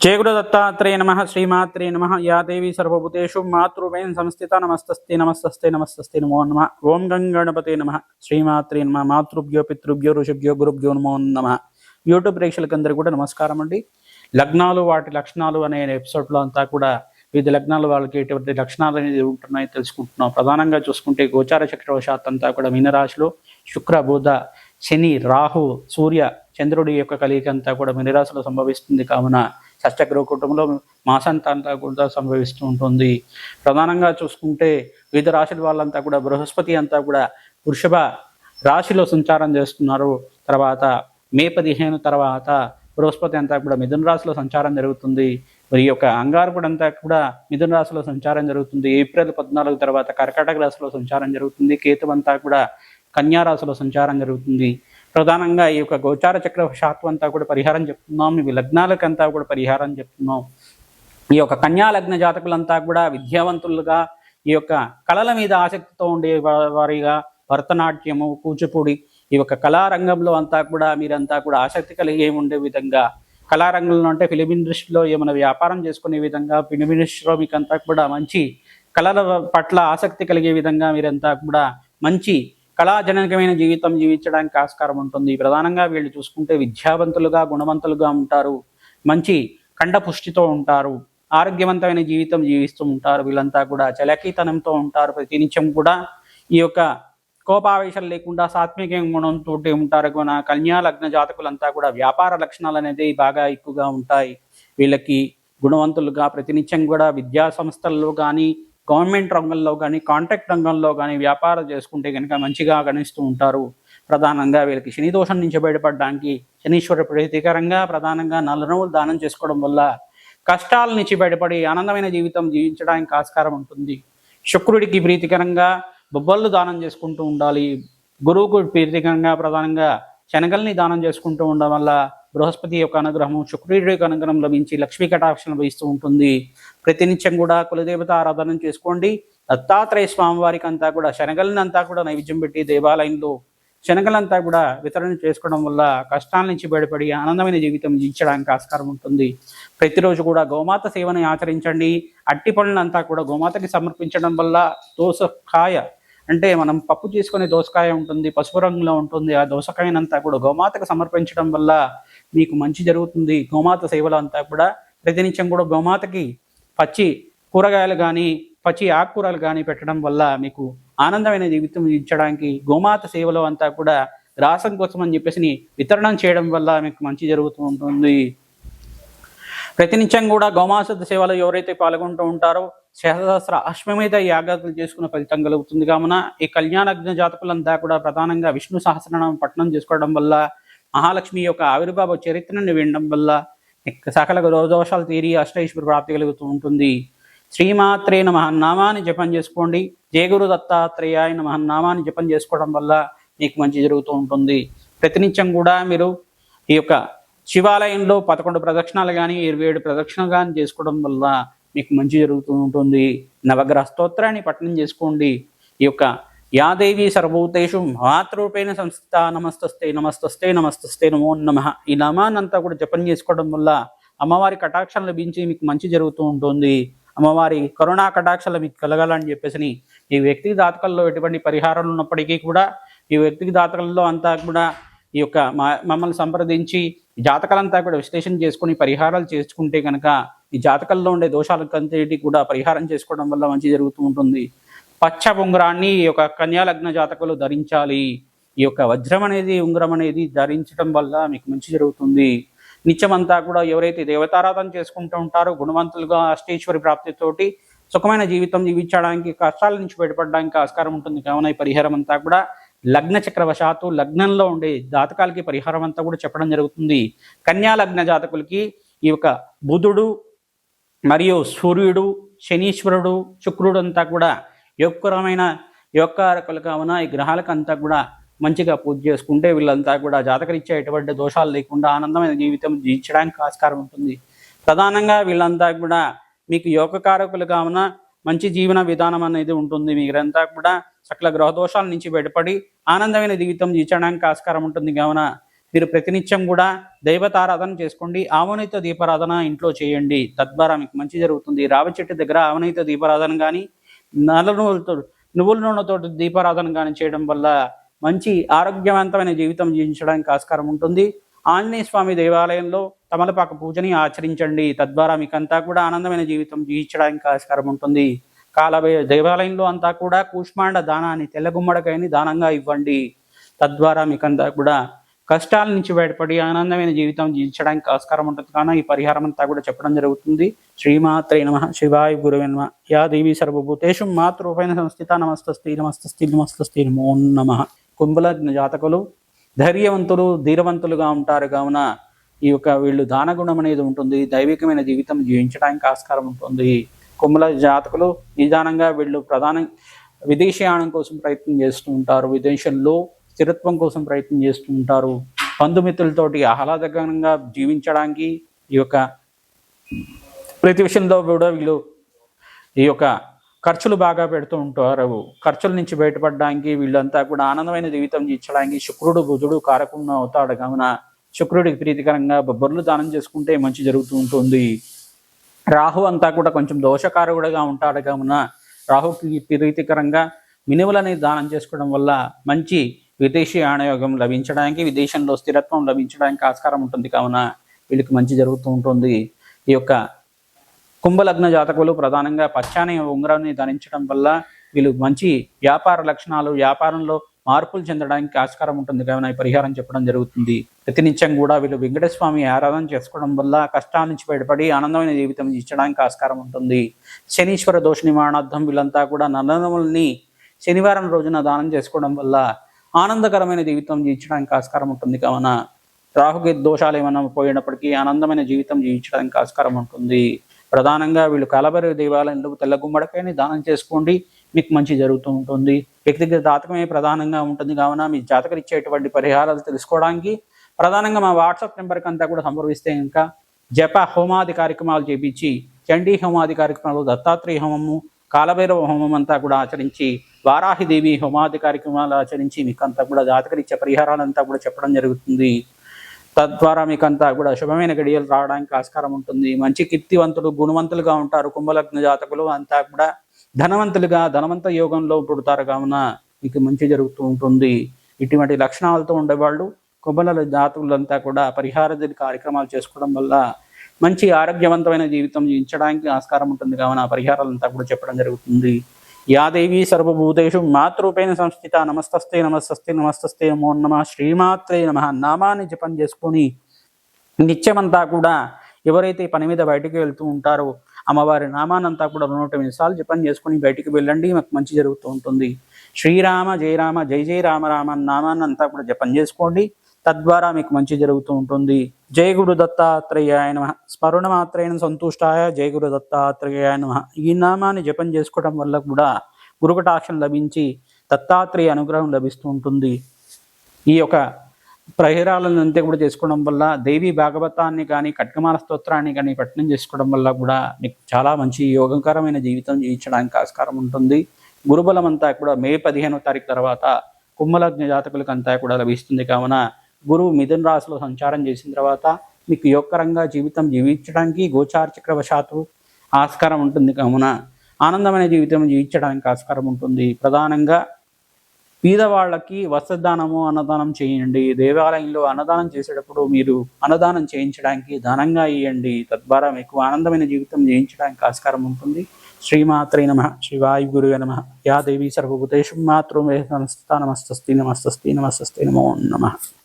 जय गुरु दत्तात्रेय नमः श्रीमात्रे नमः या देवी सर्वभूतेषु मातृभेन संस्थिता नमस्तस्ते नमस्तस्ते नमस्तस्ते नमो नमः ओम गंगणपते नमः श्रीमात्रे नमः मातृभ्यो पितृभ्यो ఋషిభ్యో గురుభ్యో నమో నమః యూట్యూబ్ ప్రేక్షకులందరికీ కూడా నమస్కారం అండి. లగ్నాలు వాటి లక్షణాలు అనే ఎపిసోడ్లో అంతా కూడా వివిధ లగ్నాల వాళ్ళకి ఎటువంటి లక్షణాలు అనేది ఉంటున్నాయో తెలుసుకుంటున్నాం. ప్రధానంగా చూసుకుంటే గోచార చక్రవశాత్ అంతా కూడా మీనరాశిలో శుక్ర బుధ శని రాహు సూర్య చంద్రుడి యొక్క కలియిక అంతా కూడా మీనరాశిలో సంభవిస్తుంది. కావున షష్టగ్రహ కుటుంబంలో మాసంతా కూడా సంభవిస్తూ ఉంటుంది. ప్రధానంగా చూసుకుంటే వివిధ రాశుల వాళ్ళంతా కూడా బృహస్పతి అంతా కూడా వృషభ రాశిలో సంచారం చేస్తున్నారు. తర్వాత మే 15 తర్వాత బృహస్పతి అంతా కూడా మిథున రాశిలో సంచారం జరుగుతుంది. మరి యొక్క అంగారకుడు అంతా కూడా మిథున రాశిలో సంచారం జరుగుతుంది. ఏప్రిల్ 14 తర్వాత కర్కాటక రాశిలో సంచారం జరుగుతుంది. కేతు అంతా కూడా కన్యా రాశిలో సంచారం జరుగుతుంది. ప్రధానంగా ఈ యొక్క గోచార చక్రవశాత్తు అంతా కూడా పరిహారం చెప్తున్నాం. ఇవి లగ్నాలకంతా కూడా పరిహారం చెప్తున్నాం. ఈ యొక్క కన్యా లగ్న జాతకులంతా కూడా విద్యావంతులుగా ఈ యొక్క కళల మీద ఆసక్తితో ఉండే వారిగా భరతనాట్యము కూచిపూడి ఈ యొక్క కళారంగంలో అంతా కూడా మీరంతా కూడా ఆసక్తి కలిగి ఉండే విధంగా కళారంగంలో అంటే ఫిలిం ఇండస్ట్రీలో ఏమైనా వ్యాపారం చేసుకునే విధంగా ఫిలిం ఇండస్ట్రీలో మీకంతా కూడా మంచి కళల పట్ల ఆసక్తి కలిగే విధంగా మీరంతా కూడా మంచి కళాజనకమైన జీవితం జీవించడానికి ఆస్కారం ఉంటుంది. ప్రధానంగా వీళ్ళు చూసుకుంటే విద్యావంతులుగా గుణవంతులుగా ఉంటారు. మంచి కంఠపుష్టితో ఉంటారు. ఆరోగ్యవంతమైన జీవితం జీవిస్తూ ఉంటారు. వీళ్ళంతా కూడా చలకీతనంతో ఉంటారు. ప్రతినిత్యం కూడా ఈ యొక్క కోపావేశాలు లేకుండా సాత్విక గుణంతో ఉంటారు. కన్యా లగ్న జాతకులంతా కూడా వ్యాపార లక్షణాలు అనేది బాగా ఎక్కువగా ఉంటాయి. వీళ్ళకి గుణవంతులుగా ప్రతినిత్యం కూడా విద్యా సంస్థల్లో కానీ గవర్నమెంట్ రంగంలో కానీ కాంట్రాక్ట్ రంగంలో కానీ వ్యాపారం చేసుకుంటే కనుక మంచిగా గణిస్తూ ఉంటారు. ప్రధానంగా వీళ్ళకి శని దోషం నుంచి బయటపడడానికి శనీశ్వర ప్రీతికరంగా ప్రధానంగా నల్ల నువ్వులు దానం చేసుకోవడం వల్ల కష్టాల నుంచి బయటపడి ఆనందమైన జీవితం జీవించడానికి ఆస్కారం ఉంటుంది. శుక్రుడికి ప్రీతికరంగా బొబ్బళ్ళు దానం చేసుకుంటూ ఉండాలి. గురువుకు ప్రీతికరంగా ప్రధానంగా శనగల్ని దానం చేసుకుంటూ ఉండడం వల్ల బృహస్పతి యొక్క అనుగ్రహం శుక్రుడి యొక్క అనుగ్రహం లభించి లక్ష్మీ కటాక్షం లభిస్తూ ఉంటుంది. ప్రతినిత్యం కూడా కులదేవత ఆరాధన చేసుకోండి. దత్తాత్రేయ స్వామి వారికి అంతా కూడా శనగల్ని అంతా కూడా నైవేద్యం పెట్టి దేవాలయంలో శనగలంతా కూడా వితరణ చేసుకోవడం వల్ల కష్టాల నుంచి బయటపడి ఆనందమైన జీవితం జీవించడానికి ఆస్కారం ఉంటుంది. ప్రతిరోజు కూడా గోమాత సేవను ఆచరించండి. అట్టి పనులంతా కూడా గోమాతకి సమర్పించడం వల్ల దోసకాయ అంటే మనం పప్పు చేసుకునే దోసకాయ ఉంటుంది, పసుపు రంగులో ఉంటుంది. ఆ దోసకాయనంతా కూడా గోమాతకు సమర్పించడం వల్ల మీకు మంచి జరుగుతుంది. గోమాత సేవలు అంతా కూడా ప్రతినిత్యం కూడా గోమాతకి పచ్చి కూరగాయలు కానీ పచ్చి ఆకుకూరలు కానీ పెట్టడం వల్ల మీకు ఆనందమైన జీవితం జీవించడానికి గోమాత సేవలో అంతా కూడా రాసం కోసం అని చెప్పేసి వితరణం చేయడం వల్ల మీకు మంచి జరుగుతూ ఉంటుంది. ప్రతినిత్యం కూడా గోమాత సేవలో ఎవరైతే పాల్గొంటూ ఉంటారో సహస్ర అశ్వమేధ యాగాలు చేసుకున్న ఫలితం కలుగుతుంది. కావున ఈ కళ్యాణజ్ఞ జాతకులంతా కూడా ప్రధానంగా విష్ణు సహస్రనామం పఠనం చేసుకోవడం వల్ల మహాలక్ష్మి యొక్క ఆవిర్భావ చరిత్రను వినడం వల్ల సకల దోషాలు తీరి అష్టైశ్వర ప్రాప్తి కలుగుతూ ఉంటుంది. శ్రీమాత్రే నమః నామాన్ని జపం చేసుకోండి. జయ గురు దత్తాత్రేయాయ నమః నామాన్ని జపం చేసుకోవడం వల్ల మీకు మంచి జరుగుతూ ఉంటుంది. ప్రతినిత్యం కూడా మీరు ఈ యొక్క శివాలయంలో 11 ప్రదక్షిణాలు కానీ 27 ప్రదక్షిణలు కానీ చేసుకోవడం వల్ల మీకు మంచి జరుగుతూ ఉంటుంది. నవగ్రహ స్తోత్రాన్ని పఠనం చేసుకోండి. ఈ యొక్క యాదేవి సర్వభూతేషు మాతృరూపేణ సంస్థిత నమస్తస్తే నమస్తస్తే నమస్తస్తే నమో నమః ఈ నామాన్నంతా కూడా జపం చేసుకోవడం వల్ల అమ్మవారి కటాక్షం లభించి మీకు మంచి జరుగుతూ ఉంటుంది. అమ్మవారి కరుణా కటాక్షలు మీకు కలగాలని చెప్పేసి ఈ వ్యక్తి జాతకాల్లో ఎటువంటి పరిహారాలు ఉన్నప్పటికీ కూడా ఈ వ్యక్తి జాతకాల్లో అంతా కూడా ఈ యొక్క మమ్మల్ని సంప్రదించి జాతకాలంతా కూడా విశ్లేషణ చేసుకుని పరిహారాలు చేసుకుంటే కనుక ఈ జాతకాల్లో ఉండే దోషాలకంతటి కూడా పరిహారం చేసుకోవడం వల్ల మంచి జరుగుతూ ఉంటుంది. పచ్చ ఉంగరాన్ని ఈ యొక్క కన్యా లగ్న జాతకులు ధరించాలి. ఈ యొక్క వజ్రం అనేది ఉంగరం అనేది ధరించడం వల్ల మీకు మంచి జరుగుతుంది. నిత్యమంతా కూడా ఎవరైతే దేవతారాధన చేసుకుంటూ ఉంటారో గుణవంతులుగా అష్టేశ్వరి ప్రాప్తితోటి సుఖమైన జీవితం జీవించడానికి కష్టాల నుంచి బయటపడడానికి ఆస్కారం ఉంటుంది. కావున ఈ పరిహారం అంతా కూడా లగ్న చక్రవశాత్తు లగ్నంలో ఉండే జాతకాలకి పరిహారం అంతా కూడా చెప్పడం జరుగుతుంది. కన్యా లగ్న జాతకులకి ఈ యొక్క బుధుడు మరియు సూర్యుడు శనీశ్వరుడు శుక్రుడు అంతా కూడా యోగకరమైన యోగకారకులు కావున ఈ గ్రహాలకంతా కూడా మంచిగా పూజ చేసుకుంటే వీళ్ళంతా కూడా జాతకరీత్యా ఎటువంటి దోషాలు లేకుండా ఆనందమైన జీవితం జీవించడానికి ఆస్కారం ఉంటుంది. ప్రధానంగా వీళ్ళంతా కూడా మీకు యోగకారకులు కావున మంచి జీవన విధానం అనేది ఉంటుంది. మీరంతా కూడా సకల గ్రహ దోషాల నుంచి బయటపడి ఆనందమైన జీవితం జీవించడానికి ఆస్కారం ఉంటుంది. కావున మీరు ప్రతినిత్యం కూడా దైవతారాధన చేసుకోండి. ఆవనీత దీపారాధన ఇంట్లో చేయండి, తద్వారా మీకు మంచి జరుగుతుంది. రావి చెట్టు దగ్గర ఆవనీత దీపారాధన కానీ, నల్ల నువ్వుల నూనెతో దీపారాధన కానీ చేయడం వల్ల మంచి ఆరోగ్యవంతమైన జీవితం జీవించడానికి ఆస్కారం ఉంటుంది. ఆంజనేయ స్వామి దేవాలయంలో తమలపాక పూజని ఆచరించండి, తద్వారా మీకంతా కూడా ఆనందమైన జీవితం జీవించడానికి ఆస్కారం ఉంటుంది. దేవాలయంలో అంతా కూడా కూష్మాండ దానాన్ని, తెల్లగుమ్మడికాయని దానంగా ఇవ్వండి, తద్వారా మీకంతా కూడా కష్టాల నుంచి బయటపడి ఆనందమైన జీవితం జీవించడానికి ఆస్కారం ఉంటుంది. కానీ ఈ పరిహారం అంతా కూడా చెప్పడం జరుగుతుంది. శ్రీమాత్రే నమః. శివాయ గురువే నమః. యా దేవి సర్వభూతేషు మాతృరూపేణ సంస్థిత. నమస్తస్తే నమస్తస్తే నమస్తస్తే నమో నమః. కుంభలగ్న జాతకులు ధైర్యవంతులు, ధీరవంతులుగా ఉంటారు కావున ఈ యొక్క వీళ్ళు దానగుణం అనేది ఉంటుంది, దైవికమైన జీవితం జీవించడానికి ఆస్కారం ఉంటుంది. కుంభల జాతకులు నిదానంగా వీళ్ళు విదేశీయానం కోసం ప్రయత్నం చేస్తూ ఉంటారు, విదేశంలో స్థిరత్వం కోసం ప్రయత్నం చేస్తూ ఉంటారు. బంధుమిత్రులతోటి ఆహ్లాదకరంగా జీవించడానికి ఈ యొక్క ప్రతి విషయంలో కూడా వీళ్ళు ఈ యొక్క ఖర్చులు బాగా పెడుతూ ఉంటారు. ఖర్చుల నుంచి బయటపడడానికి వీళ్ళంతా కూడా ఆనందమైన జీవితం జీవించడానికి శుక్రుడు బుధుడు కారకుండా అవుతాడు కావున శుక్రుడికి ప్రీతికరంగా బొబ్బర్లు దానం చేసుకుంటే మంచి జరుగుతూ ఉంటుంది. రాహు అంతా కూడా కొంచెం దోషకారకుడుగా ఉంటాడు కావున రాహుకి ప్రీతికరంగా మినువులని దానం చేసుకోవడం వల్ల మంచి విదేశీ ఆనయోగం లభించడానికి, విదేశంలో స్థిరత్వం లభించడానికి ఆస్కారం ఉంటుంది కావున వీళ్ళకి మంచి జరుగుతూ ఉంటుంది. ఈ యొక్క కుంభలగ్న జాతకులు ప్రధానంగా పచ్చాని ఉంగరాన్ని ధరించడం వల్ల వీళ్ళు మంచి వ్యాపార లక్షణాలు, వ్యాపారంలో మార్పులు చెందడానికి ఆస్కారం ఉంటుంది కావున ఈ పరిహారం చెప్పడం జరుగుతుంది. ప్రతినిత్యం కూడా వీళ్ళు వెంకటేశ్వర స్వామి ఆరాధన చేసుకోవడం వల్ల కష్టాల నుంచి బయటపడి ఆనందమైన జీవితం ఇచ్చడానికి ఆస్కారం ఉంటుంది. శనీశ్వర దోష నివారణార్థం వీళ్ళంతా కూడా నల్లనములని శనివారం రోజున దానం చేసుకోవడం వల్ల ఆనందకరమైన జీవితం జీవించడానికి ఆస్కారం ఉంటుంది కావున రాహుకి దోషాలు ఏమైనా పోయినప్పటికీ ఆనందమైన జీవితం జీవించడానికి ఆస్కారం ఉంటుంది. ప్రధానంగా వీళ్ళు కలబరి దేవాలయంలో తెల్ల గుమ్మడికాయని దానం చేసుకోండి, మీకు మంచి జరుగుతూ ఉంటుంది. వ్యక్తిగత జాతకమే ప్రధానంగా ఉంటుంది కావున మీ జాతకం ఇచ్చేటువంటి పరిహారాలు తెలుసుకోవడానికి ప్రధానంగా మా వాట్సాప్ నెంబర్కి అంతా కూడా సంప్రదిస్తే ఇంకా జప హోమాది కార్యక్రమాలు చేపించి చండీ హోమాది కార్యక్రమాలు, దత్తాత్రేయ హోమము, కాలభైరవ హోమం అంతా కూడా ఆచరించి, వారాహిదేవి హోమాది కార్యక్రమాలు ఆచరించి మీకు అంతా కూడా జాతకరీత్యా పరిహారాలంతా కూడా చెప్పడం జరుగుతుంది. తద్వారా మీకంతా కూడా శుభమైన గడియలు రావడానికి ఆస్కారం ఉంటుంది. మంచి కీర్తివంతులు, గుణవంతులుగా ఉంటారు. కుంభలగ్న జాతకులు అంతా కూడా ధనవంత యోగంలో పుడతారు కావున మీకు మంచి జరుగుతూ ఉంటుంది. ఇటువంటి లక్షణాలతో ఉండేవాళ్ళు కుంభల జాతకులంతా కూడా పరిహార కార్యక్రమాలు చేసుకోవడం వల్ల మంచి ఆరోగ్యవంతమైన జీవితం జీవించడానికి ఆస్కారం ఉంటుంది కావున పరిహారాలంతా కూడా చెప్పడం జరుగుతుంది. యా దేవి సర్వభూతేషు మాతృరూపేణ సంస్థిత. నమస్తస్తే నమస్తస్తే నమస్తస్తే నమో నమః. శ్రీమాత్రే నమః. నామాన్ని జపం చేసుకొని నిత్యమంతా కూడా ఎవరైతే పని మీద బయటికి వెళ్తూ ఉంటారో అమ్మవారి నామానంతా కూడా 108 సార్లు జపం చేసుకొని బయటికి వెళ్ళండి, మాకు మంచి జరుగుతూ ఉంటుంది. శ్రీరామ జయ రామ జయ జయ రామ రామ నామాన్నంతా కూడా జపం చేసుకోండి, తద్వారా మీకు మంచి జరుగుతూ ఉంటుంది. జయ గురు దత్తాత్రేయాయ నమః. స్మరణ మాత్రేణ సంతుష్టాయ జయ గురు దత్తాత్రేయాయ నమః. ఈ నామాన్ని జపం చేసుకోవడం వల్ల కూడా గురుకటాక్షం లభించి దత్తాత్రేయ అనుగ్రహం లభిస్తూ ఉంటుంది. ఈ యొక్క పరిహారాలను అంతే కూడా చేసుకోవడం వల్ల దేవి భాగవతాన్ని కానీ, ఖడ్గమాల స్తోత్రాన్ని కానీ పఠనం చేసుకోవడం వల్ల కూడా మీకు చాలా మంచి యోగకరమైన జీవితం జీవించడానికి ఆస్కారం ఉంటుంది. గురుబలం అంతా కూడా మే 15వ తారీఖు తర్వాత కుంభలగ్న జాతకులకు అంతా కూడా లభిస్తుంది కావున గురువు మిథున రాశిలో సంచారం చేసిన తర్వాత మీకు యోగకరంగా జీవితం జీవించడానికి గోచార చక్రవశాత్తు ఆస్కారం ఉంటుంది కావున ఆనందమైన జీవితం జీవించడానికి ఆస్కారం ఉంటుంది. ప్రధానంగా పేదవాళ్ళకి వస్త్రదానము, అన్నదానం చేయండి. దేవాలయంలో అన్నదానం చేసేటప్పుడు మీరు అన్నదానం చేయించడానికి దానంగా ఇవ్వండి, తద్వారా మీకు ఆనందమైన జీవితం జీవించడానికి ఆస్కారం ఉంటుంది. శ్రీమాత్రే నమః. శివాయ గురువే నమః. యా దేవి సర్వభూతేషు మాతృమే సంస్థిత. నమస్తస్తే నమస్తస్తే నమస్తస్తే నమో నమః.